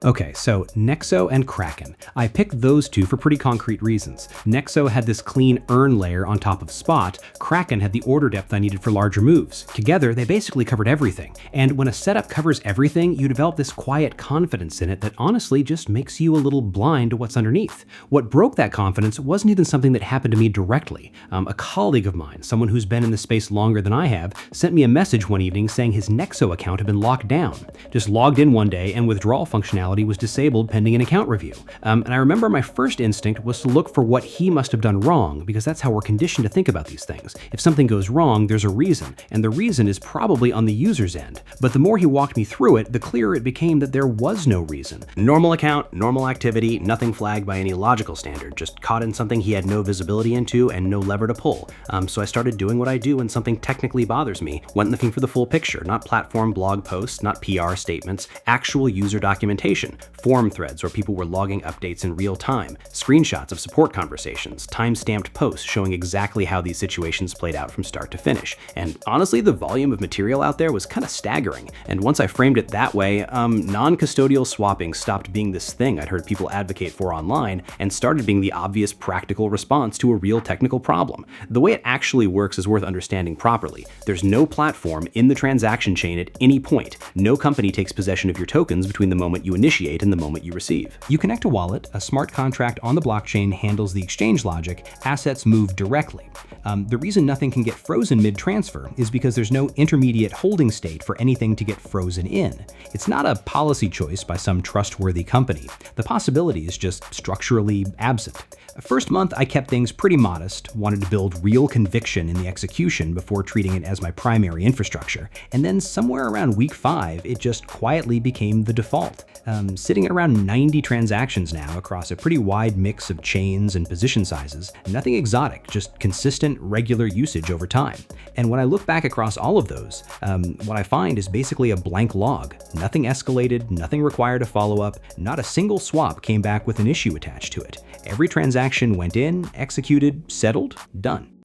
Okay, so Nexo and Kraken. I picked those two for pretty concrete reasons. Nexo had this clean earn layer on top of Spot, Kraken had the order depth I needed for larger moves. Together, they basically covered everything. And when a setup covers everything, you develop this quiet confidence in it that honestly just makes you a little blind to what's underneath. What broke that confidence wasn't even something that happened to me directly. A colleague of mine, someone who's been in the space longer than I have, sent me a message one evening saying his Nexo account had been locked down. Just logged in one day and withdrawal functionality was disabled pending an account review. And I remember my first instinct was to look for what he must have done wrong, because that's how we're conditioned to think about these things. If something goes wrong, there's a reason, and the reason is probably on the user's end. But the more he walked me through it, the clearer it became that there was no reason. Normal account, normal activity, nothing flagged by any logical standard, just caught in something he had no visibility into and no lever to pull. So I started doing what I do when something technically bothers me, went looking for the full picture, not platform blog posts, not PR statements, actual user documentation, forum threads where people were logging updates in real time, screenshots of support conversations, time-stamped posts showing exactly how these situations played out from start to finish. And honestly, the volume of material out there was kind of staggering. And once I framed it that way, non-custodial swapping stopped being this thing I'd heard people advocate for online and started being the obvious practical response to a real technical problem. The way it actually works is worth understanding properly. There's no platform in the transaction chain at any point. No company takes possession of your tokens between the moment you initiate and the moment you receive. You connect a wallet, a smart contract on the blockchain handles the exchange logic, assets move directly. The reason nothing can get frozen mid-transfer is because there's no intermediate holding state for anything to get frozen in. It's not a policy choice by some trustworthy company. The possibility is just structurally absent. First month, I kept things pretty modest, wanted to build real conviction in the execution before treating it as my primary infrastructure. And then somewhere around week 5, it just quietly became the default. Sitting at around 90 transactions now across a pretty wide mix of chains and position sizes. Nothing exotic, just consistent, regular usage over time. And when I look back across all of those, what I find is basically a blank log. Nothing escalated, nothing required a follow-up, not a single swap came back with an issue attached to it. Every transaction went in, executed, settled, done.